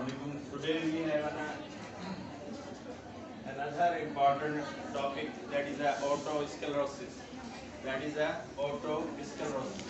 Today we have another important topic, that is autosclerosis. That is autosclerosis.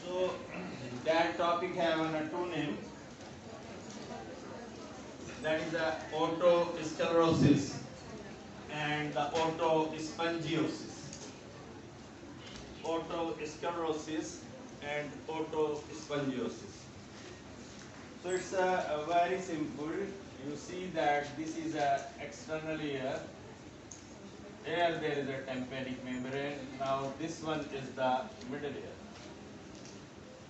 So that topic have two names. That is the autosclerosis and the autospongiosis. Autosclerosis and autospongiosis. So it's a very simple. You see that this is a external ear. Here there is a tympanic membrane. Now this one is the middle ear.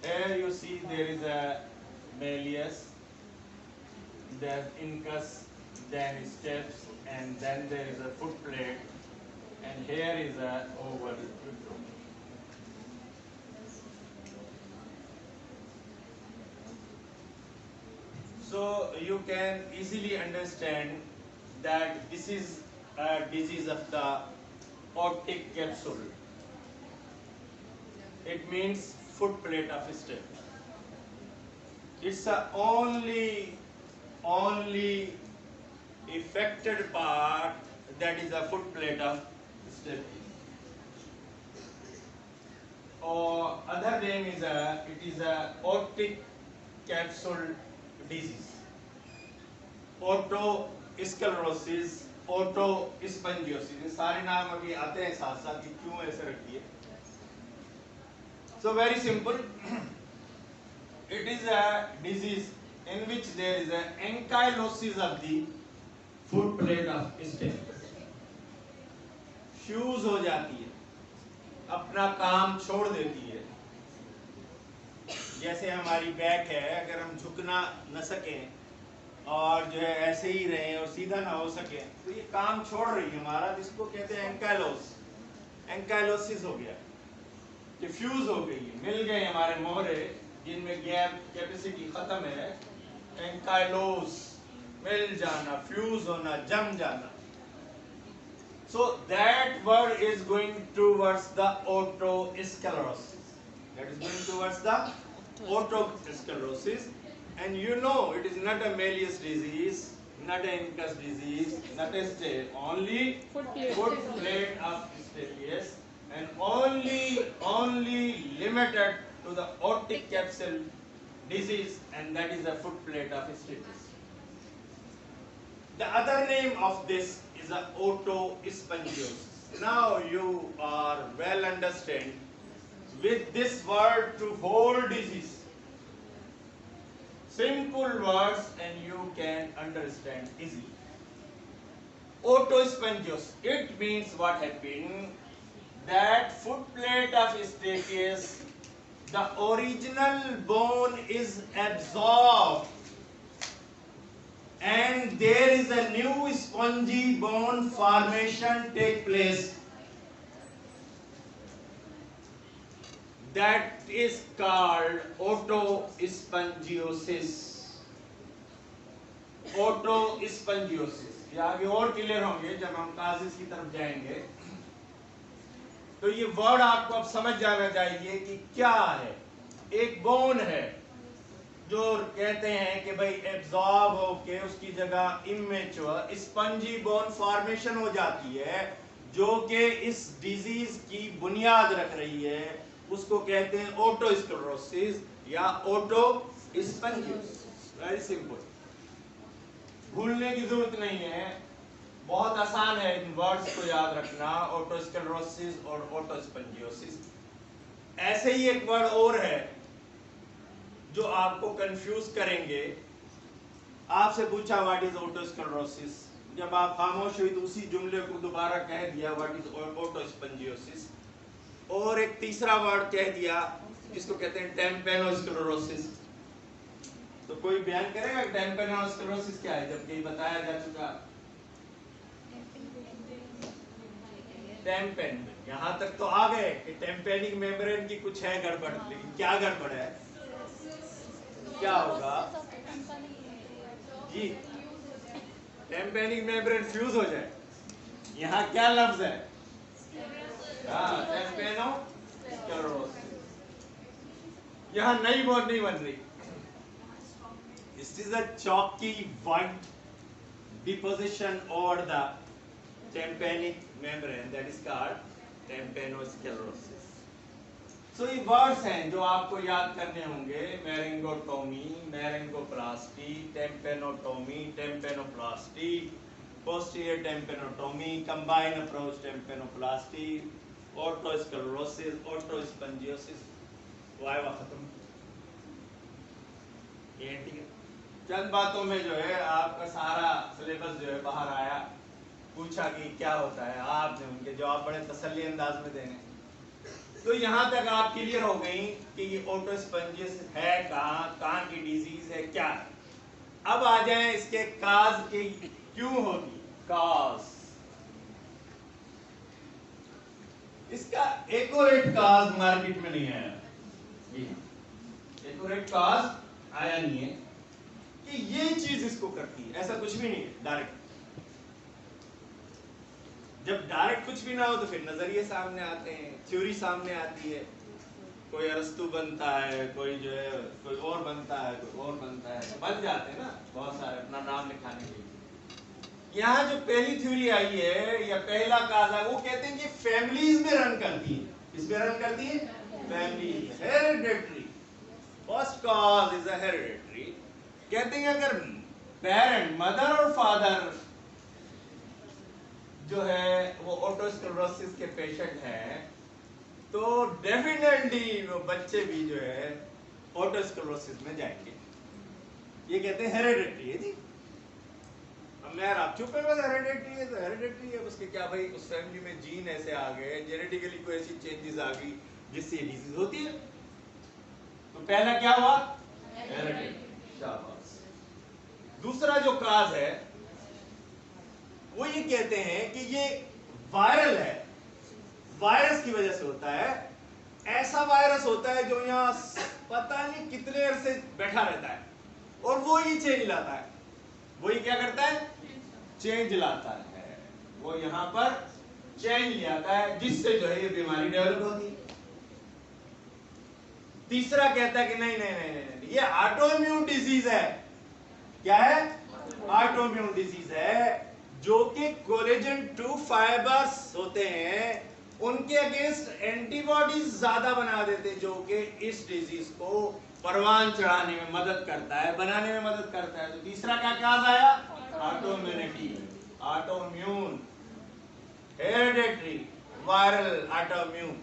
Here you see there is a malleus, then incus, then steps, and then there is a foot plate, and here is a oval utero. So you can easily understand that this is a disease of the aortic capsule. It means foot plate of step. It's the only affected part, that is the foot plate of step. Or other name is it is a aortic capsule disease. Autosclerosis, autospongiosis, ये सारे नाम अभी आते हैं साथ साथ कि क्यों ऐसे रखी है. So very simple. It is a disease in which there is an ankylosis of the foot plate of step. Fuse हो जाती है, अपना काम छोड़ देती है. जैसे हमारी बैक है, अगर हम झुकना न सकें और जो है ऐसे ही रहें और सीधा ना हो सके, तो ये काम छोड़ रही है हमारा, जिसको कहते हैं एंकाइलोसिस हो गया, डिफ्यूज हो गई है, मिल गए हमारे मोहरे जिनमें गैप कैपेसिटी खत्म है. एंकाइलोस, मिल जाना, फ्यूज होना, जम जाना. So that word is going towards the autosclerosis. That is going towards the autosclerosis. And you know it is not a malleus disease, not an incus disease, not a step, only foot plate of stapes, and only limited to the aortic capsule disease, and that is the foot plate of stapes. The other name of this is a autospongiosis. Now you are well understand with this word to whole disease. Simple words and you can understand easily. Autospongiosis, it means what happened, that foot plate of stapes, the original bone is absorbed and there is a new spongy bone formation take place. That is called autospongiosis. Autospongiosis. ये आगे और clear होंगे जब हम काजिस की तरफ जाएंगे. तो ये वर्ड आपको अब समझ जाना चाहिए कि क्या है. एक बोन है जो कहते हैं कि भाई एब्जॉर्ब होके उसकी जगह इमेच्योर स्पंजी बोन फॉर्मेशन हो जाती है, जो कि इस डिजीज की बुनियाद रख रही है. उसको कहते हैं ऑटोस्क्लेरोसिस या ऑटोस्पंजियोसिस. वेरी सिंपल, भूलने की जरूरत नहीं है, बहुत आसान है इन वर्ड्स को याद रखना, ऑटोस्क्लेरोसिस और ऑटोस्पंजियोसिस. ऐसे ही एक वर्ड और है जो आपको कंफ्यूज करेंगे. आपसे पूछा व्हाट इज ऑटोस्क्लेरोसिस, जब आप खामोश हुई तो उसी जुमले को दोबारा कह दिया व्हाट इज ऑटोस्पंजियोसिस. और एक तीसरा वर्ड कह दिया जिसको कहते हैं टेम्पेनोस्क्लेरोसिस. तो कोई बयान करेगा टेम्पेनोस्क्लेरोसिस क्या है, जबकि बताया जा चुका. टेम्पेन, यहाँ तक तो आ गए कि टेम्पेनिक मेम्ब्रेन की कुछ है गड़बड़, लेकिन क्या गड़बड़ है, क्या होगा जी? टेम्पेनिक मेम्ब्रेन फ्यूज हो जाए, यहाँ क्या लफ्ज है? टेम्पेनोस्क्लेरोसिस। यहाँ नई बोर्ड नहीं बन रही। This is a chalky white deposition over the tympanic membrane that is called tympanosclerosis. So ये वर्ड्स हैं जो आपको याद करने होंगे: मेरिंगोटोमी, मेरिंगोप्लास्टी, टेम्पेनोटोमी, टेम्पेनोप्लास्टी, posterior tympanotomy, combined approach tympanoplasty, otosclerosis, otospongiosis। Viva खत्म। ये ठीक है। चंद बातों में जो है आपका सारा सिलेबस जो है बाहर आया। पूछा कि क्या होता है, आपने उनके जवाब बड़े तसल्ली अंदाज में देने। तो यहाँ तक आप क्लियर हो गई कि ये ओटोस्पंजियस है कहाँ की डिजीज है, क्या है। अब आ जाए इसके काज के, क्यों होगी काज। इसका एक्यूरेट काज मार्केट में नहीं आया, एक्यूरेट काज आया नहीं है कि ये चीज इसको करती है, ऐसा कुछ भी नहीं है डायरेक्ट। जब डायरेक्ट कुछ भी ना हो तो फिर नजरिए सामने आते हैं, थ्योरी सामने आती है। कोई अरस्तु बनता है, कोई जो है कोई और बनता है, कोई और बनता है, बन जाते हैं ना बहुत सारे अपना नाम लिखाने के लिए। यहाँ जो पहली थ्योरी आई है या पहला काज है, वो कहते हैं कि फैमिलीज में रन करती है। किसमें रन करती है? Family, hereditary. First cause is hereditary. कहते हैं अगर पेरेंट, मदर और फादर जो है वो ओटोस्क्लेरोसिस के पेशेंट हैं, तो डेफिनेटली वो बच्चे भी जो है ओटोस्क्लेरोसिस में जाएंगे। ये कहते हैं हेरिडेटरी है जी। अब यार आप चुप है, बस हेरिडेटरी है तो हेरिडेटरी है, उसके क्या भाई, उस फैमिली में जीन ऐसे आ गए, जेनेटिकली कोई ऐसी चेंजेस आ गई जिससे ये डिजीज होती है। तो पहला क्या हुआ? हेरिडेटरी। शाबाश। दूसरा जो काज है वो ये कहते हैं कि ये वायरल है, वायरस की वजह से होता है। ऐसा वायरस होता है जो यहाँ पता नहीं कितने अरसे बैठा रहता है और वो ही चेंज लाता है। वो ही क्या करता है? चेंज लाता है। वो यहाँ पर चेंज ले आता है जिससे जो है ये बीमारी डेवलप होती है। तीसरा कहता है कि नहीं नहीं नहीं नहीं, ये ऑटोइम्यून डिजीज है। क्या है? ऑटोइम्यून डिजीज है, जो कि कोलेजन 2 फाइबर्स होते हैं, उनके अगेंस्ट एंटीबॉडीज ज्यादा बना देते हैं, जो कि इस डिजीज को परवान चढ़ाने में मदद करता है, बनाने में मदद करता है। तो तीसरा क्या काज आया? Autoimmunity, autoimmune, hereditary, viral, autoimmune.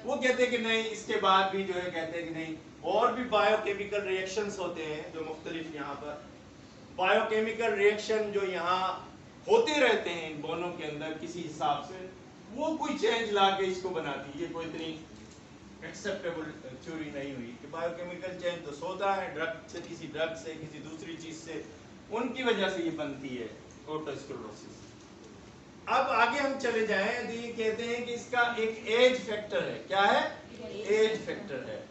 वो कहते हैं कि नहीं, इसके बाद भी जो है कहते हैं कि नहीं, और भी बायोकेमिकल रिएक्शंस होते हैं जो मुख्तलिफ यहाँ पर बायोकेमिकल रिएक्शन जो यहाँ होते रहते हैं इन बोनों के अंदर किसी हिसाब से, वो कोई चेंज ला के इसको बनाती है। ये कोई इतनी एक्सेप्टेबल थ्योरी नहीं हुई कि बायोकेमिकल चेंज तो होता है ड्रग से, किसी ड्रग से, किसी दूसरी चीज से, उनकी वजह से ये बनती है ओटोस्क्लेरोसिस। अब आगे हम चले जाएं तो ये कहते हैं कि इसका एक एज फैक्टर है। क्या है? एज फैक्टर है।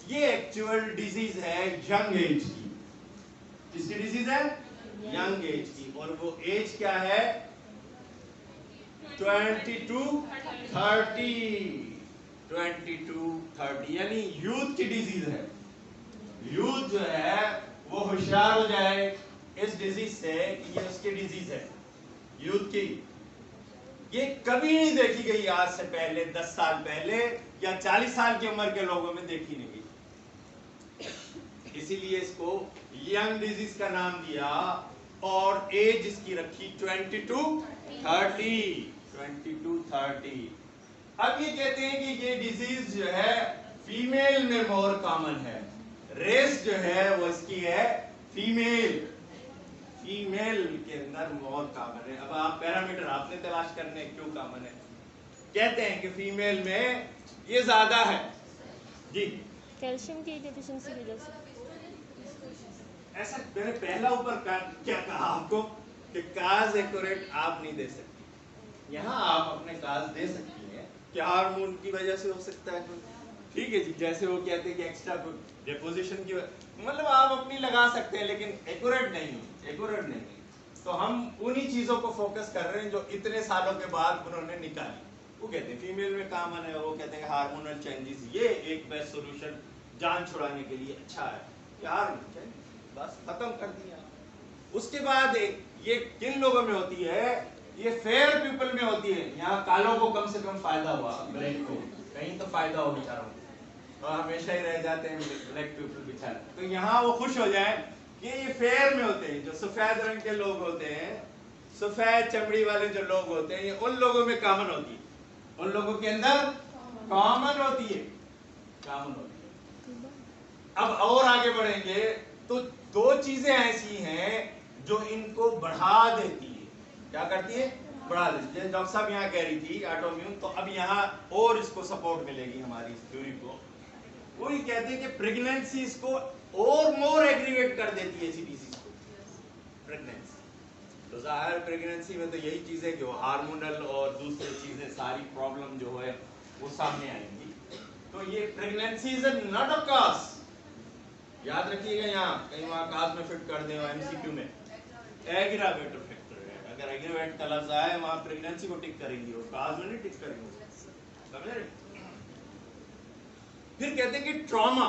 ये एक्चुअल डिजीज है यंग एज की। किसकी डिजीज है? यंग एज की। और वो एज क्या है? 22-30 यानी यूथ की डिजीज है। यूथ जो है वो होशियार हो जाए इस डिजीज से कि ये उसकी डिजीज है यूथ की। ये कभी नहीं देखी गई आज से पहले, 10 साल पहले या 40 साल की उम्र के लोगों में देखी नहीं गई। इसीलिए इसको यंग डिजीज का नाम दिया और एज इसकी रखी 22-30। अब ये कहते हैं कि ये डिजीज जो है फीमेल में मोर कॉमन है। रेस जो है वो इसकी है फीमेल, फीमेल के अंदर मोर कॉमन है। अब आप पैरामीटर आपने तलाश करने क्यों कॉमन है। कहते हैं कि फीमेल में ये ज्यादा है जी, कैल्शियम की डेफिशिएंसी की वजह से। ऐसा मैंने पहला ऊपर क्या कहा आपको कि काज एक्यूरेट आप नहीं दे सकती। यहाँ आप अपने काज दे सकती हैं कि हार्मोन की वजह से हो सकता है कोई, ठीक है जी, जैसे वो कहते हैं कि एक्स्ट्रा डेपोजिशन की मतलब आप अपनी लगा सकते हैं, लेकिन एक्यूरेट नहीं। तो हम उन्हीं चीजों को फोकस कर रहे हैं जो इतने सालों के बाद उन्होंने निकाली। वो कहते हैं फीमेल में कॉमन है, वो कहते हैं हार्मोनल चेंजेस, ये एक बेस्ट सॉल्यूशन जान छुड़ाने के लिए अच्छा है यार, बस खत्म कर दिया। उसके बाद ये किन लोगों में होती है? ये फेयर पीपल में होती है। यहाँ कालों को कम से कम फायदा हुआ, ब्लैक को कहीं तो फायदा हो बेचारों को, और हमेशा ही रह जाते हैं ब्लैक पीपल बेचारे। तो यहाँ वो खुश हो जाए कि ये फेयर में होते हैं, जो सफेद रंग के लोग होते हैं, सफेद चमड़ी वाले जो लोग होते हैं, ये उन लोगों में कॉमन होती है, उन लोगों के अंदर कॉमन होती है। अब और आगे बढ़ेंगे तो दो चीजें ऐसी हैं जो इनको बढ़ा देती है। क्या करती है? बढ़ा देती है। डॉक्टर साहब यहाँ कह रही थी ऑटोइम्यून, तो अब यहाँ और इसको सपोर्ट मिलेगी हमारी इस थ्योरी को। वो ये कहते हैं कि प्रेगनेंसी इसको और मोर एग्रीवेट कर देती है इसी डिजीज को, प्रेगनेंसी। तो जाहिर प्रेगनेंसी में तो यही चीज है कि वो हार्मोनल और दूसरी चीजें सारी प्रॉब्लम जो है वो सामने आएंगी। तो ये pregnancy is not a cause, याद रखिएगा, यहाँ कहीं वहां काज में फिट कर दें एमसीक्यू में, एग्रावेटर फैक्टर है। अगर एग्रावेट का लफ्ज आए वहां प्रेगनेंसी को टिक करेंगे, वो काज में नहीं टिक करेंगे, समझ रहे? फिर कहते हैं कि ट्रॉमा,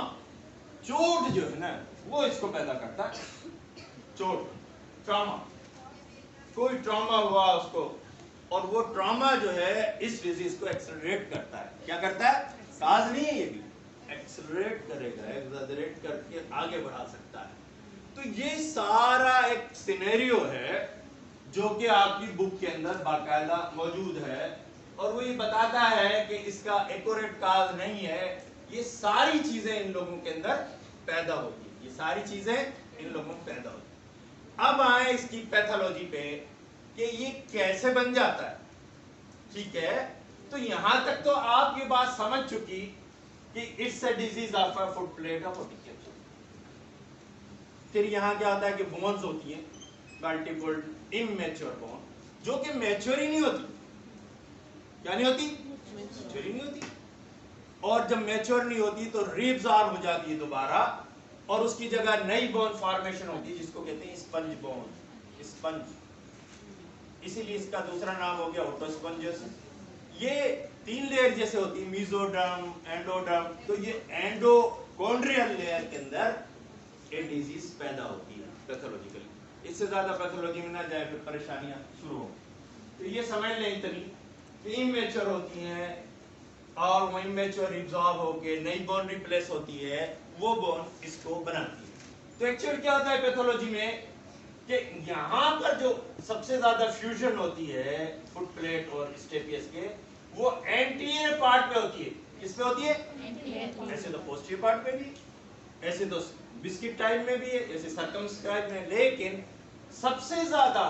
चोट जो है ना वो इसको पैदा करता है। चोट, ट्रॉमा, कोई ट्रॉमा हुआ उसको, और वो ट्रॉमा जो है इस डिजीज को एक्सेलरेट करता है। क्या करता है? काज नहीं है ये भी, एक्सेलरेट करेगा, एक्सेलरेट करके आगे बढ़ा सकता है। तो ये सारा एक सिनेरियो है जो कि आपकी बुक के अंदर बाकायदा मौजूद है, और वो ये बताता है कि इसका एक्यूरेट काज नहीं है। ये सारी चीजें इन लोगों के अंदर पैदा होती है, ये सारी चीजें इन लोगों में पैदा होती है। अब आए इसकी पैथोलॉजी पे कि ये कैसे बन जाता है, ठीक है? तो यहां तक तो आप ये बात समझ चुकी कि it's a disease of a footplate of ossicle. फिर यहां क्या होता है कि बोन्स होती हैं, मल्टीपल इमैच्योर बोन, जो कि मैच्योर ही नहीं होती। क्या नहीं होती? मैच्योर ही नहीं होती। और जब मैच्योर नहीं होती तो रीअब्सॉर्ब हो जाती है दोबारा, और उसकी जगह नई बोन फॉर्मेशन होती है जिसको कहते हैं स्पंज बोन, स्पंज। इसीलिए इसका दूसरा नाम हो गया ओटोस्पंजियोसिस। ये 3 लेयर जैसे होती है, मेसोडर्म, एंडोडर्म। तो ये एंडोकॉन्ड्रियल लेयर के अंदर ये डिजीज पैदा होती है पैथोलॉजिकली। इससे ज्यादा पैथोलॉजी में ना जाए फिर परेशानियां शुरू हो। तो ये समझ लें इतनी कि इमैच्योर होती हैं, और वो इमैच्योर रिब्सॉर्ब होके नई बोन रिप्लेस होती है, वो बोन इसको बनाती है। तो एक्चुअल क्या होता है पैथोलॉजी में कि यहाँ पर जो सबसे ज्यादा फ्यूजन होती है फुट प्लेट और स्टेपियस के, वो एंटीरियर पार्ट पे होती है। किस पे होती है? ऐसे तो पोस्टीरियर पार्ट पे भी, ऐसे तो बिस्किट टाइप में भी है, ऐसे सर्कमस्क्राइब में। लेकिन सबसे ज्यादा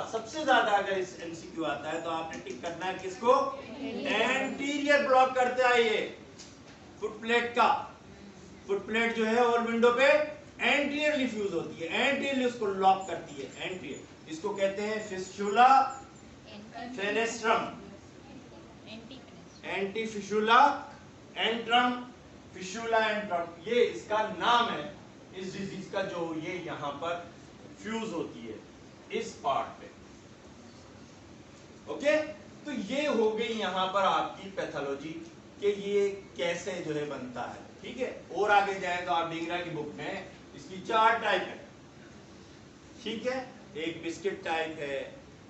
अगर इस एमसीक्यू आता है तो आपने टिक करना है किसको? एंटीरियर ब्लॉक करता है ये फुट प्लेट का। फुट प्लेट जो है और विंडो पे एंटीरियरली फ्यूज होती है, एंटीरियरली उसको लॉक करती है। एंटीरियर इसको कहते हैं fistula fenestram, ante fistula antrum, fistula antrum, ये इसका नाम है इस डिजीज का, जो ये यहाँ पर फ्यूज होती है इस पार्ट पे। ओके, तो ये हो गई यहां पर आपकी पैथोलॉजी कि ये कैसे जो है बनता है, ठीक है? और आगे जाए तो आप डिंगरा की बुक में इसकी 4 टाइप है, ठीक है? एक बिस्किट टाइप है,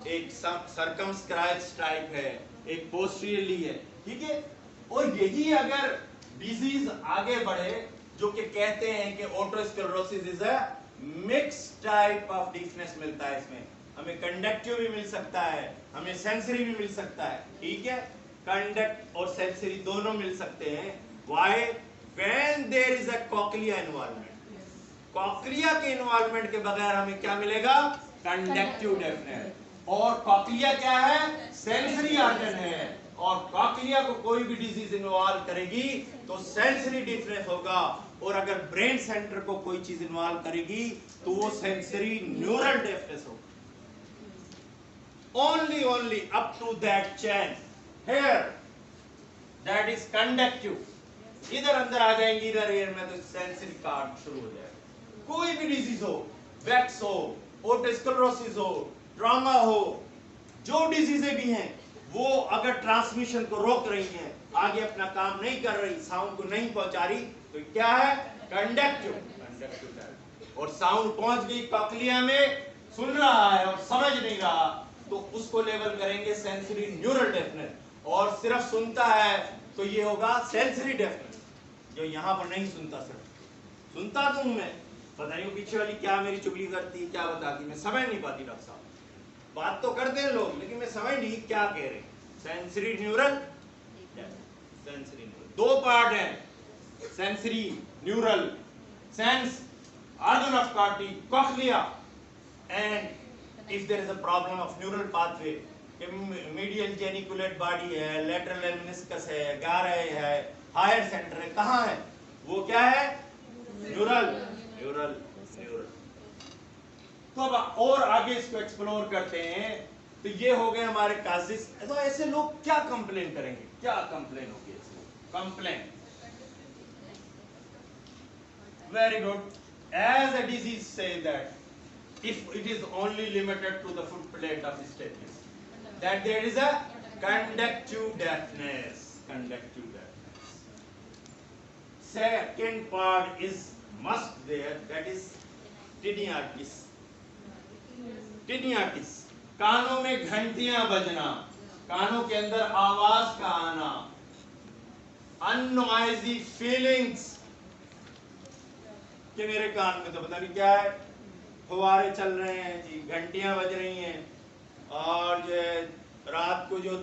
एक सर्कमस्क्राइब टाइप है, एक पोस्टीरियरली है, ठीक है? और यही अगर डिजीज आगे बढ़े, जो कि कहते हैं कि otosclerosis is a mix type of deafness मिलता है इसमें। हमें कंडक्टिव भी मिल सकता है, हमें सेंसरी भी मिल सकता है, ठीक है? कंडक्ट और सेंसरी दोनों मिल सकते हैं। Why? When there is a cochlea involvement. Cochlea के इन्वॉल्वमेंट के बगैर हमें क्या मिलेगा? Conductive deafness. और कॉक्लिया क्या है? सेंसरी ऑर्गन है, और कॉक्लिया को कोई भी डिजीज इन्वॉल्व करेगी तो सेंसरी डिफरेंस होगा, और अगर ब्रेन सेंटर को कोई चीज इन्वॉल्व करेगी तो वो सेंसरी न्यूरल डेफनेस होगा। only up to that chain here, that is conductive. इधर अंदर आ जाएंगे इधर ईयर में, तो सेंसरी कार्ड शुरू हो जाएगा। कोई भी डिजीज हो, वैक्स हो, ओटोस्क्लेरोसिस हो, ट्रॉमा हो, जो डिजीजें भी हैं, वो अगर ट्रांसमिशन को रोक रही हैं, आगे अपना काम नहीं कर रही, साउंड को नहीं पहुंचा रही, तो क्या है? कंडक्टिव। और साउंड पहुंच गई कॉक्लिया में, सुन रहा है और समझ नहीं रहा, तो उसको लेबल करेंगे सेंसरी न्यूरल डेफनेस। और सिर्फ सुनता है तो ये होगा सेंसरी डेफनेस। जो यहाँ पर नहीं सुनता, सिर्फ सुनता तो हूं मैं, पता नहीं पीछे वाली क्या मेरी चुगली करती, क्या बताती, मैं समझ नहीं पाती। डॉक्टर साहब बात तो करते हैं लोग, लेकिन मैं समझ नहीं क्या कह रहे हैं। सेंसरी न्यूरल, सेंसरी न्यूरल दो पार्ट है, sensory neural, sense organ of cochlea, and if there is a problem of neural pathway, medial geniculate body है, lateral meniscus है, gyri है, हायर सेंटर है, कहाँ है? वो क्या है? Neural, neural, neural. तो अब और आगे इसको एक्सप्लोर करते हैं। तो ये हो गए हमारे काजिस। तो ऐसे लोग क्या कंप्लेन करेंगे? क्या कंप्लेन होगी? Complain, very good. As a disease say that if it is only limited to the foot plate of stapes, that there is a conductive deafness. Conductive deafness. Second part is must there, that is tinnitus. Tinnitus, कानों में घंटियां बजना, कानों के अंदर आवाज का आना, unnoisy feelings, कि मेरे कान में तो पता नहीं क्या है, फुवारे चल रहे हैं जी, घंटियां बज रही हैं, और जो रात को जो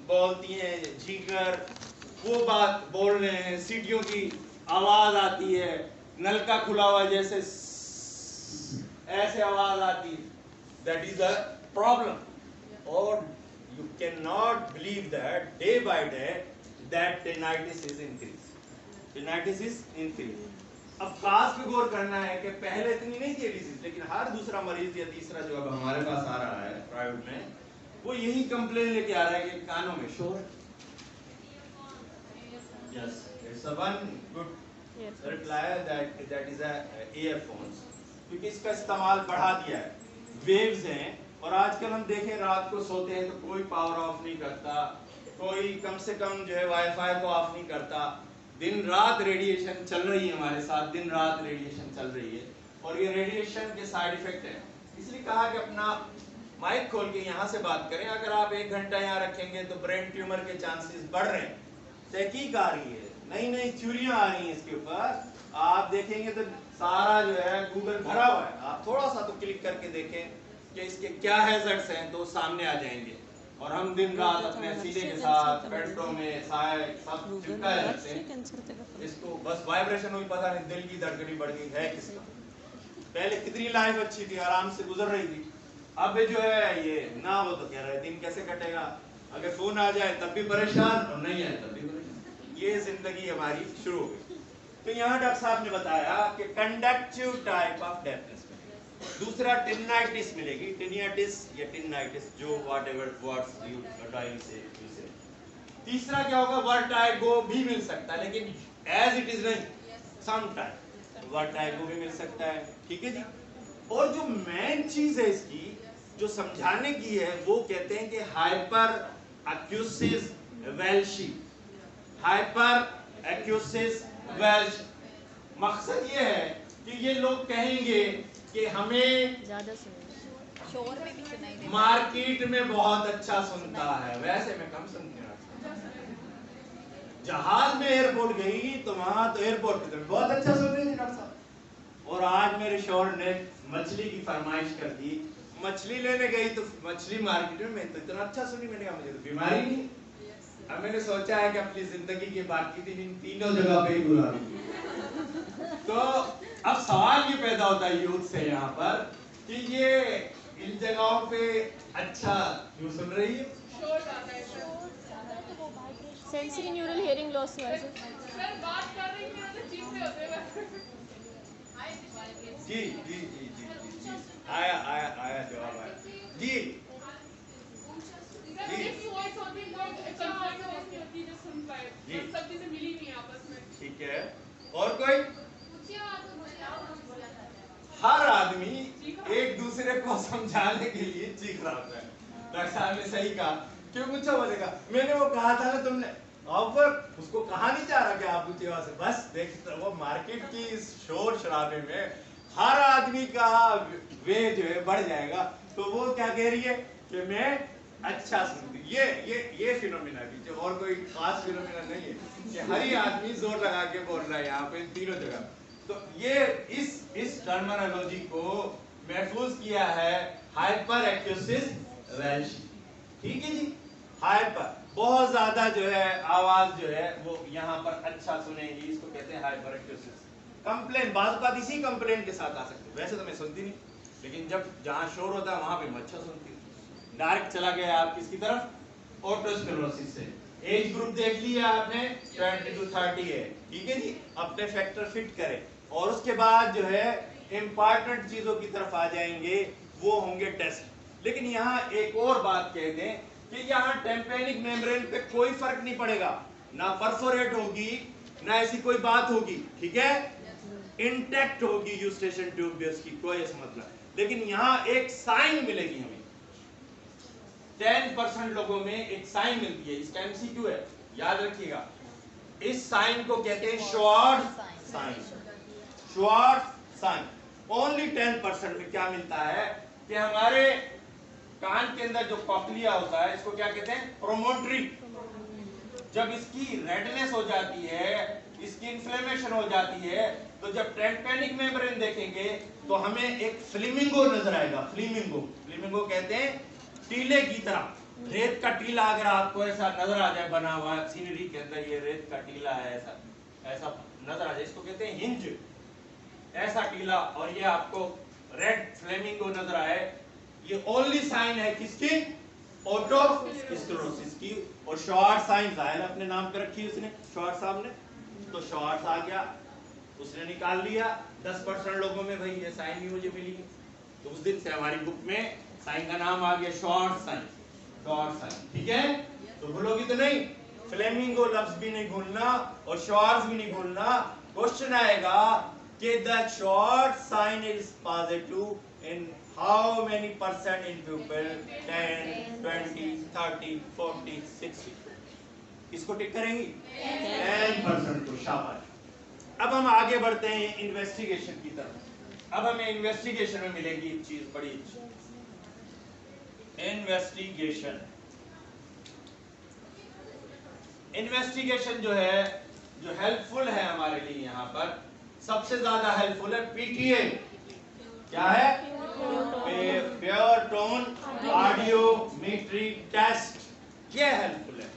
बोलती हैं झींगर, वो बात बोल रहे हैं, सीटियों की आवाज आती है, नलका खुला हुआ जैसे ऐसे आवाज आती है। That is a problem. और you can not believe that day by day that tinnitus is increase, tinnitus is increase. अब खास पे गौर करना है कि पहले इतनी नहीं थी डिजीज, लेकिन हर दूसरा मरीज या तीसरा जो अब हमारे पास आ रहा है प्राइवेट में, वो यही कंप्लेन लेके आ रहा है कि कानों में शोर। Yes, it's a one good reply that is a earphones, क्योंकि इसका इस्तेमाल बढ़ा दिया है, वेव्स हैं। और आजकल हम देखें रात को सोते हैं तो कोई पावर ऑफ नहीं करता, कोई कम से कम जो है वाईफाई को ऑफ नहीं करता, दिन रात रेडिएशन चल रही है हमारे साथ, दिन रात रेडिएशन चल रही है। और ये रेडिएशन के साइड इफेक्ट है, इसलिए कहा कि अपना माइक खोल के यहाँ से बात करें। अगर आप 1 घंटा यहाँ रखेंगे तो ब्रेन ट्यूमर के चांसेस बढ़ रहे हैं। तहकीक आ रही है, नई नई थ्योरियां आ रही हैं इसके ऊपर, आप देखेंगे तो सारा जो है गूगल भरा हुआ है। आप थोड़ा सा तो क्लिक करके देखें कि इसके क्या हैजर्ड्स हैं, तो सामने आ जाएंगे। और हम दिन रात अपने सीने के साथ पेटों में साए सब चिपकाए रहते हैं, इसको बस वाइब्रेशन हुई, पता नहीं दिल की धड़कनी बढ़ गई है किसका। पहले कितनी लाइफ अच्छी थी, आराम से गुजर रही थी। अब जो है ये ना, वो तो कह रहे दिन कैसे कटेगा, अगर फोन आ जाए तब भी परेशान और नहीं आए तब भी परेशान। ये जिंदगी हमारी शुरू हो गई। तो यहाँ डॉक्टर साहब ने बताया कि कंडक्टिव टाइप ऑफ डेफनेस। दूसरा टिनाइटिस मिलेगी, टिनियाटिस या टिनाइटिस, जो व्हाटएवर वर्ड्स यू ट्राइंग से। तीसरा क्या होगा? वर्टाइगो भी मिल सकता है, लेकिन एज इट इज नहीं, सम टाइम वर्टाइगो भी मिल सकता है। ठीक है जी। और जो मेन चीज है इसकी जो समझाने की है, वो कहते हैं कि हाइपर एक्यूसिस वेल्शी, हाइपर एक्यूसिस वेल्श। मकसद ये है कि ये लोग कहेंगे कि हमें ज्यादा सुनिए, शोर में भी सुनाई देता है। मार्केट में बहुत अच्छा सुनता है, वैसे में कम सुनते हैं। जहाज में एयरपोर्ट गई तो वहां तो एयरपोर्ट पे बहुत अच्छा सुन रही थी डॉक्टर साहब। और आज मेरे शोर ने मछली की फरमाइश कर दी, मछली लेने गई तो मछली मार्केट में तो इतना अच्छा सुनी, मैंने कहा मुझे तो बीमारी नहीं। अब मैंने सोचा है कि अपनी जिंदगी के बाकी दिन इन तीनों जगह पे ही बुला लूं। तो अब सवाल ये पैदा होता है यूथ से यहाँ पर कि ये इन जगहों पे अच्छा क्यों सुन रही है? सेंसरी न्यूरल हियरिंग लॉस हुआ है सर। जी जी जी जी जी जी, आया आया आया जवाब आया जी। और कोई? हर आदमी एक दूसरे को समझाने के लिए चीख रहा होता है। डॉक्टर साहब ने सही कहा। क्यों पूछा बोलेगा? मैंने वो कहा था ना तुमने। अब उसको कहा नहीं जा रहा कि आप ऊंची आवाज से, बस देख वो मार्केट की इस शोर शराबे में हर आदमी का वे जो है बढ़ जाएगा। तो वो क्या कह रही है कि मैं अच्छा सुनती। ये फिनोमिना है, और कोई खास फिनोमिना नहीं है कि हर ही आदमी जोर लगा के बोल रहा है यहाँ पे तीनों जगह। तो ये इस टर्मिनोलॉजी को महफूज किया है हाइपर एक्यूसिस वेल्श। ठीक है जी, हाइपर बहुत ज्यादा जो है आवाज जो है वो यहाँ पर अच्छा सुनेगी, इसको कहते हैं हाइपर एक्यूसिस। कंप्लेन बात बात इसी कंप्लेन के साथ आ सकती है। वैसे तो मैं सुनती नहीं, लेकिन जब जहाँ शोर होता है वहां पे मैं अच्छा सुनती हूँ। डायरेक्ट चला गया आप किसकी तरफ? ऑटोस्क्लेरोसिस से। एज ग्रुप देख लिया आपने, 20 to 30 है। ठीक है जी, अपने फैक्टर फिट करें और उसके बाद जो है इंपॉर्टेंट चीजों की तरफ आ जाएंगे, वो होंगे टेस्ट। लेकिन यहाँ एक और बात कह दें कि यहाँ टेम्पेनिक मेम्ब्रेन पे कोई फर्क नहीं पड़ेगा, ना परफोरेट होगी ना ऐसी कोई बात होगी। ठीक है, इंटैक्ट होगी यूस्टेशन ट्यूब भी, उसकी कोई ऐसा मतलब। लेकिन यहाँ एक साइन मिलेगी हमें, 10% लोगों में एक साइन मिलती है। इसका एमसीक्यू है, याद रखिएगा। इस साइन को कहते हैं short sign. Short sign only 10% में क्या मिलता है कि हमारे कान के अंदर जो कॉक्लिया होता है, इसको क्या कहते हैं? प्रोमोटरी। जब इसकी रेडनेस हो जाती है, इसकी इन्फ्लेमेशन हो जाती है, तो जब टेम्पेनिक मेम्ब्रेन देखेंगे तो हमें एक फ्लेमिंगो नजर आएगा। फ्लेमिंगो कहते हैं टीले की तरह। रेत का टीला अगर आपको ऐसा नजर आ जाए बना हुआ सीनरी के अंदर, ये रेत का टीला है, ऐसा नजर आ जाए, इसको कहते हैं हिंज। ऐसा टीला और ये आपको रेड फ्लेमिंगो नजर आए, ये ओनली साइन है किसकी? ऑटोस्क्लेरोसिस की। और शॉर्ट साइन जाहिर अपने नाम पे रखी उसने, शॉर्ट साहब ने, तो शॉर्ट आ गया, उसने निकाल लिया। 10% लोगों में भाई ये साइन भी मुझे मिली, तो उस दिन से हमारी बुक में साइन का नाम आ गया शॉर्ट साइन। शॉर्ट साइन, ठीक है, तो भूलोगी तो नहीं। फ्लेमिंगो लफ्ज भी नहीं भूलना और शॉर्ट्स भी नहीं भूलना। क्वेश्चन आएगा कि the short sign is positive in how many percent in people? 10, 20, 30, 40, 60। किसको टिक करेंगी? 10% को। शाबाश। अब हम आगे बढ़ते हैं इन्वेस्टिगेशन की तरफ। अब हमें इन्वेस्टिगेशन में मिलेगी एक चीज बड़ी अच्छी, इन्वेस्टिगेशन। इन्वेस्टिगेशन जो है, जो हेल्पफुल है हमारे लिए यहाँ पर, सबसे ज्यादा हेल्पफुल है पीटीए। क्या है? Pure tone audiometry test. ये हेल्पफुल है।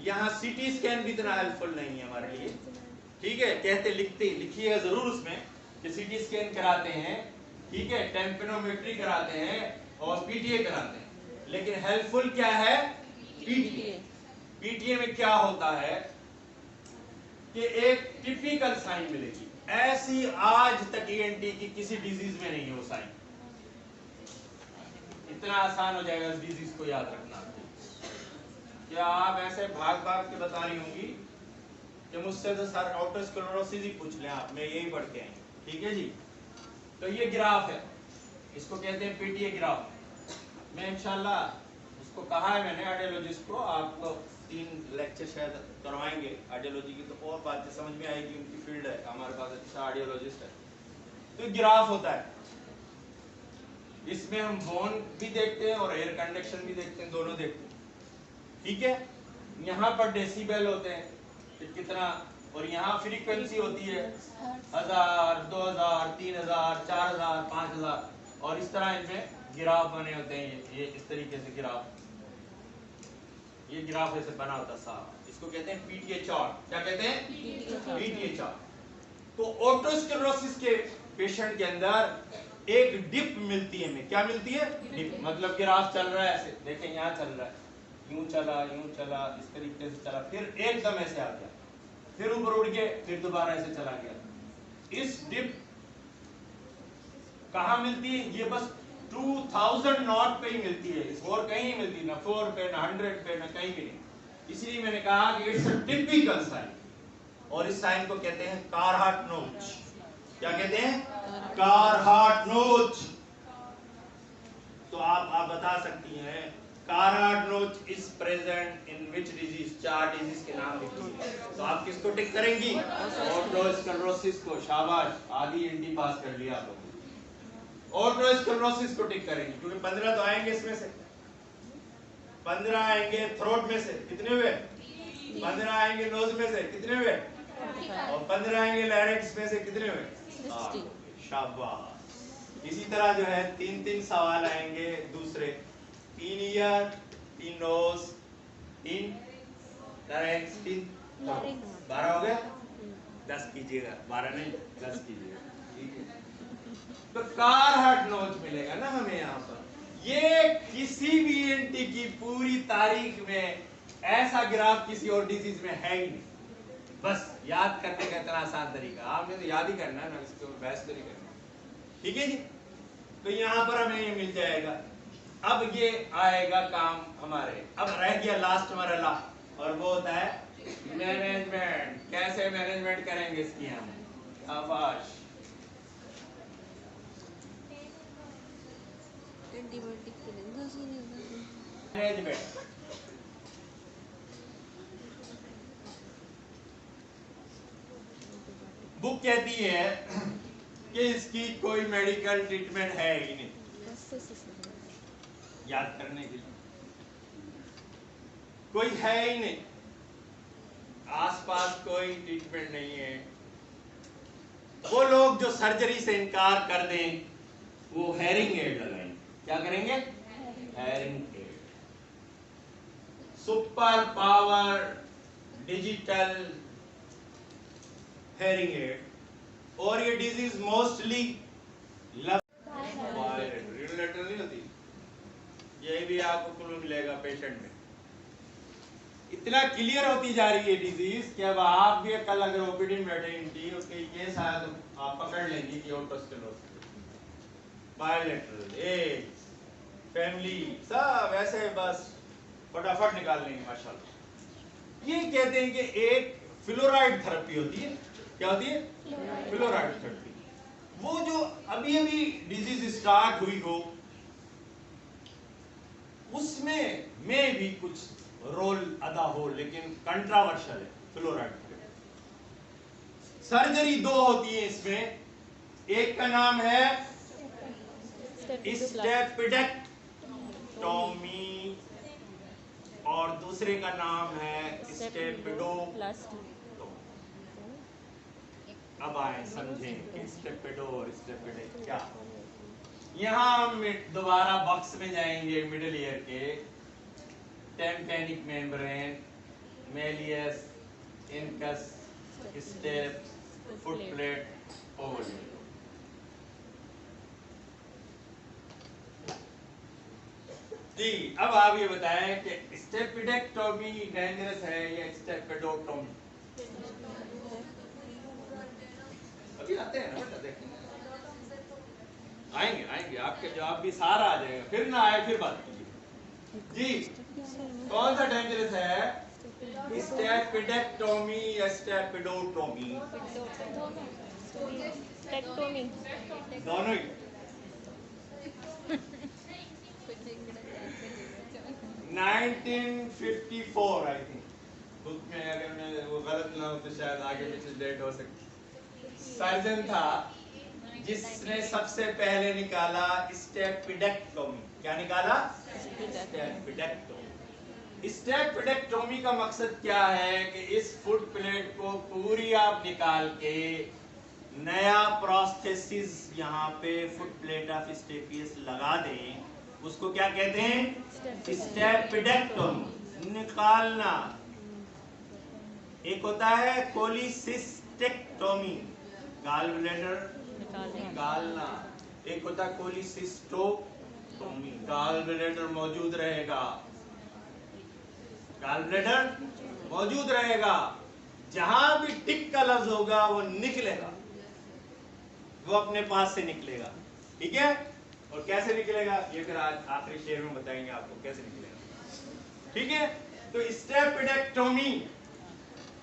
यहाँ सीटी स्कैन भी इतना हेल्पफुल नहीं है हमारे लिए। ठीक है, कहते लिखते लिखिएगा जरूर उसमें कि सीटी स्कैन कराते हैं, ठीक है, टेम्पेनोमेट्री कराते हैं और पीटीए कराते हैं। लेकिन हेल्पफुल क्या है? पीटीए। पीटीए में क्या होता है कि एक टिपिकल साइन मिलेगी, ऐसी आज तक ईएनटी की किसी डिजीज में नहीं हो साइन। इतना आसान हो जाएगा इस डिजीज को याद रखना। क्या आप ऐसे भाग भाग के बता रही होंगी कि मुझसे तो सर ऑटोस्क्लेरोसिस ही पूछ लें आप, मैं यही पढ़ के आए। ठीक है जी, तो ये ग्राफ है, इसको कहते हैं पीटीए ग्राफ। मैं इंशाल्लाह उसको कहा है मैंने ऑडियोलॉजिस्ट को, आपको 3 लेक्चर शायद करवाएंगे ऑडियोलॉजी की, तो और बातें समझ में आएगी, उनकी फील्ड है, हमारे पास अच्छा ऑडियोलॉजिस्ट है। तो ग्राफ होता है, इसमें हम बोन भी देखते हैं और एयर कंडक्शन भी देखते हैं, दोनों देखते हैं। ठीक है, यहाँ पर डेसिबल होते हैं कि कितना, और यहाँ फ्रीक्वेंसी होती है 1000, 2000, 3000, 4000, 5000, और इस तरह इनमें ग्राफ बने होते हैं। ये इस तरीके से ग्राफ, ये ग्राफ ऐसे बना होता है साफ, इसको कहते हैं पीटीए चार्ट। क्या कहते हैं? PTA chart. तो ऑटोस्क्लेरोसिस के पेशेंट के अंदर एक डिप मिलती है हमें। क्या मिलती है? डिप। मतलब ग्राफ चल रहा है ऐसे, देखें यहाँ चल रहा है, यूं चला, इस तरीके से चला, फिर एकदम ऐसे आ गया, फिर ऊपर उड़ के फिर दोबारा ऐसे चला गया। इस डिप कहाँ मिलती है? ये बस 2000 नॉट पे ही मिलती है, और कहीं नहीं मिलती, ना 4 पे, ना 100 पे, ना कहीं भी नहीं। इसलिए मैंने कहा कि इट्स अ टिपिकल साइन। और इस साइन को कहते हैं कारहार्ट नोच। क्या कहते हैं? कारहार्ट नोच। तो आप बता सकती हैं कारहार्ट नोच is present in which disease? 4 disease के नाम लिखिए। तो आप किसको टिक करेंगी? ओटोस्क्लेरोसिस को। शाबाश, आधी एंटी पास कर लिया आप लोगों। ओटोस्क्लेरोसिस को टिक करेंगी क्योंकि 15 तो आएंगे इसमें से। 15 आएंगे थ्रोट में से, कितने हुए? 15 आएंगे नोज में से, कितने हुए? और 15 आएंगे लैरिंक्स में से, कितने हुए? 60। शाबाश। इसी तरह जो है 3 सवाल आएंगे दूसरे। 3 ईयर, 3 नोज, 3 लैरिंक्स, 3 12 हो गए। 10 कीजिएगा, 12 नहीं 10 कीजिएगा, ठीक है। तो कारहार्ट नोच मिलेगा ना हमें यहाँ पर। ये किसी भी एंटी की पूरी तारीख में ऐसा ग्राफ किसी और डिजीज में है ही नहीं। बस याद करने का इतना आसान तरीका, आपने तो याद ही करना है ना, इसके ऊपर बहस तो नहीं करना, ठीक है जी। तो यहाँ पर हमें ये मिल जाएगा। अब ये आएगा काम हमारे, अब रह गया लास्ट मरहला और वो होता है मैनेजमेंट। कैसे मैनेजमेंट करेंगे इसकी हम? शाबाश। मैनेजमेंट बुक कहती है कि इसकी कोई मेडिकल ट्रीटमेंट है ही नहीं। याद करने के लिए कोई है ही नहीं, आसपास कोई ट्रीटमेंट नहीं है। वो लोग जो सर्जरी से इनकार कर दें वो हेयरिंग एड लगाएंगे। क्या करेंगे? Hearing aid. Super power digital hearing aid. और ये डिजीज मोस्टली यूनिलेटरल नहीं होती, ये भी आपको क्लू मिलेगा पेशेंट में। इतना क्लियर होती जा रही है डिजीज कि अब आप भी कल अगर ओपीडी में बैठेंगी उसके ये शायद आप पकड़ लेंगी कि ओटोस्क्लेरोसिस, बायोलेटरल, एड्स, फैमिली, सब ऐसे बस फटाफट निकाल लेंगे माशाल्लाह। ये कहते हैं कि एक फ्लोराइड थेरेपी होती है। क्या होती है? Fluoride therapy. वो जो अभी अभी डिजीज स्टार्ट हुई हो उसमें में भी कुछ रोल अदा हो, लेकिन कंट्रोवर्शियल है फ्लोराइड थेरेपी। सर्जरी 2 होती है इसमें, एक का नाम है स्टेपिडेक्टोमी और दूसरे का नाम है स्टेपिडोप्लास्टी। अब आए समझें कि स्टेपिडो और स्टेपिडेक्ट क्या। यहाँ हम दोबारा बॉक्स में जाएंगे मिडिल ईयर के। Tympanic membrane, malleus, incus, stapes, footplate, overlap. जी, अब आप ये बताएं कि स्टेपिडेक्टोमी डेंजरस है या स्टेपिडोटोमी? अभी आते हैं ना बेटा, देखेंगे आएंगे आएंगे, आपके जवाब भी सारा आ जाएगा, फिर ना आए फिर बात कीजिए जी। कौन सा डेंजरस है? स्टेपिडेक्टोमी या स्टेपिडोटोमी? टेक्टोमी। दोनों ही। 1954 आई थिंक, बुक में अगर मैं वो गलत ना हो तो शायद आगे पीछे डेट हो सकती। सर्जन था जिसने सबसे पहले निकाला स्टेपिडेक्टोमी। क्या निकाला? स्टेपिडेक्टोमी। स्टेपिडेक्टोमी का मकसद क्या है कि इस फुट प्लेट को पूरी आप निकाल के नया प्रोस्थेसिस यहाँ पे फुट प्लेट ऑफ स्टेपियस लगा दें, उसको क्या कहते हैं? स्टेपिडेक्टोमी। निकालना। एक होता है कोलिसिस्टेक्टोमी, गाल ब्लैडर निकालना। एक होता है कोलिसिस्टोटोमी, गाल ब्लैडर मौजूद रहेगा, गाल ब्लैडर मौजूद रहेगा, जहां भी टिक का लफ्ज होगा वो निकलेगा, वो अपने पास से निकलेगा, ठीक है। और कैसे निकलेगा ये फिर आज आखिरी शेर में बताएंगे आपको कैसे निकलेगा, ठीक है। तो स्टेपिडेक्टोमी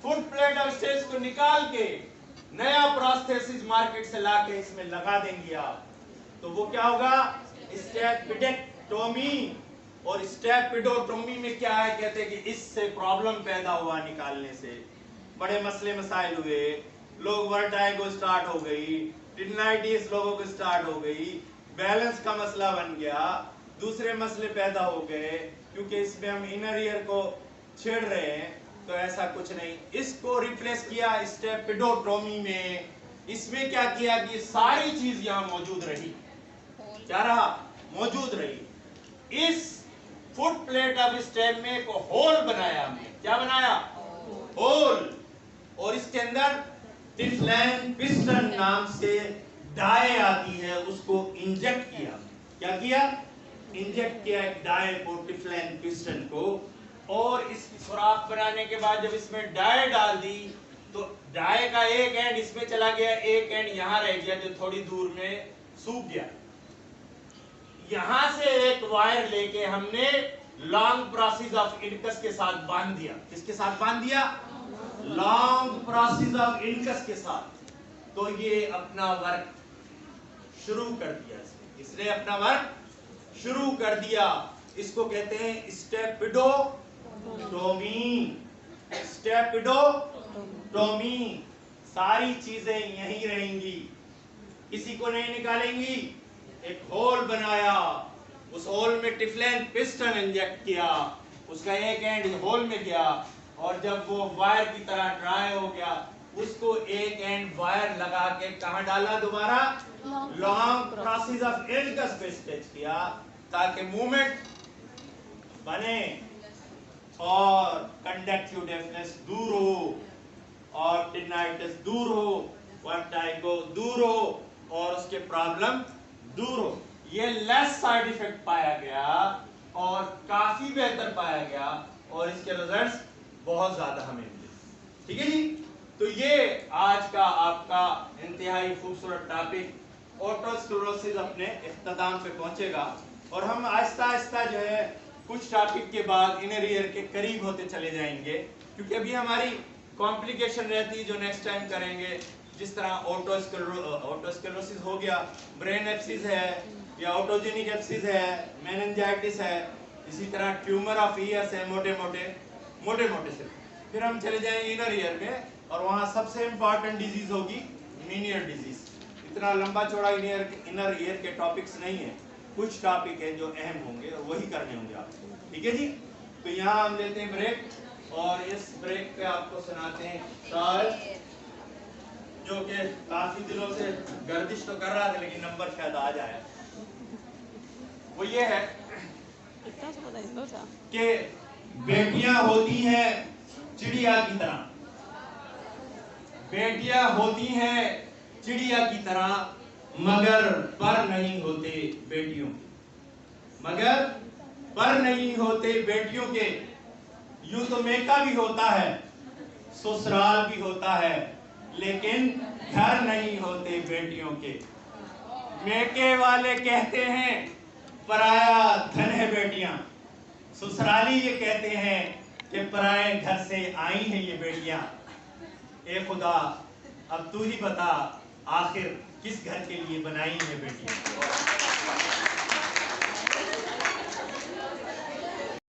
फुट प्लेट ऑफ स्टेज को निकाल के नया प्रोस्थेसिस मार्केट से लाके इसमें लगा देंगे आप, तो वो क्या होगा? स्टेपिडेक्टोमी। और स्टेपिडोटोमी में क्या है? कहते हैं कि इससे प्रॉब्लम पैदा हुआ, निकालने से बड़े मसले मसाइल हुए, लोग वर्टाइगो स्टार्ट हो गई, टिनाइटिस लोगों को स्टार्ट हो गई, बैलेंस का मसला बन गया, दूसरे मसले पैदा हो गए, क्योंकि इसमें हम इनर ईयर को छेड़ रहे हैं। तो ऐसा कुछ नहीं, इसको रिप्लेस किया स्टेपिडोटोमी में। इसमें क्या किया कि सारी चीज यहां मौजूद रही। क्या रहा? मौजूद रही। इस फुट प्लेट ऑफ स्टेम में एक होल बनाया हमने। क्या बनाया? होल। और इसके अंदर टिफ्लैन पिस्टन नाम से डाई आती है, उसको इंजेक्ट किया। क्या किया? इंजेक्ट किया एक डाई को, टिफ्लैन पिस्टन को। और इसकी सुराख बनाने के बाद जब इसमें डाई डाल दी तो डाई का एक एंड इसमें चला गया, एक एंड यहां रह गया जो थोड़ी दूर में सूख गया। यहां से एक वायर लेके हमने लॉन्ग प्रोसेस ऑफ इनकस के साथ बांध दिया। किसके साथ बांध दिया? लॉन्ग प्रोसेस ऑफ इनकस के साथ। तो ये अपना वर्क शुरू कर दिया, इसने अपना वर्क शुरू कर दिया। इसको कहते हैं स्टेपिडोटोमी। स्टेपिडोटोमी। सारी चीजें यहीं रहेंगी, किसी को नहीं निकालेंगी। एक होल बनाया, उस होल में टिफ्लैन पिस्टन इंजेक्ट किया, उसका एक एंड होल में गया, और जब वो वायर की तरह ड्राई हो गया, उसको एक एंड वायर लगा के कहां डाला? दोबारा लॉन्ग प्रोसेस ऑफ इनकस पे स्टिच किया, ताकि मूवमेंट बने और कंडक्टिव डेफनेस दूर हो, और टिनाइटिस दूर हो, वर्टाइगो दूर हो, और उसके प्रॉब्लम दूर हो। ये लेस साइड इफेक्ट पाया गया और काफी बेहतर पाया गया, और इसके रिजल्ट्स बहुत ज्यादा हमें मिले। ठीक है जी। तो ये आज का आपका इंतहाई खूबसूरत टॉपिक ऑटोस्क्लेरोसिस अपने इख्तिताम पे पहुंचेगा, और हम आहिस्ता आहिस्ता जो है कुछ टॉपिक के बाद इनर ईयर के करीब होते चले जाएंगे, क्योंकि अभी हमारी कॉम्प्लिकेशन रहती है जो नेक्स्ट टाइम करेंगे। जिस तरह ऑटोस्क्लेरोसिस हो गया, ब्रेन एब्सिस है, या ऑटोजेनिक एब्सिस है, मेनिंजाइटिस है, इसी तरह ट्यूमर ऑफ ईयर्स है, मोटे मोटे से। फिर हम चले जाएंगे इनर ईयर में, और वहां सबसे इंपॉर्टेंट डिजीज होगी मीनियर डिजीज। इतना लंबा चौड़ा इनर ईयर के टॉपिक्स नहीं है, कुछ टॉपिक है जो अहम होंगे और वही करने होंगे आपको। ठीक है जी। तो यहाँ हम लेते हैं ब्रेक, और इस ब्रेक पे आपको सुनाते हैं शायर, जो कि काफी दिनों से गर्दिश तो कर रहा था, लेकिन नंबर शायद आज आया। वो ये है कि बेटियां होती हैं चिड़िया की तरह, बेटियां होती हैं चिड़िया की तरह, मगर पर नहीं होते बेटियों के, मगर पर नहीं होते बेटियों के। यूं तो मेका भी होता है, ससुराल भी होता है, लेकिन घर नहीं होते बेटियों के। मेके वाले कहते हैं पराया धन है बेटियां, ससुराली ये कहते हैं कि पराए घर से आई हैं ये बेटियां। ए खुदा, अब तू ही बता आखिर किस घर के लिए बनाई है बेटियां।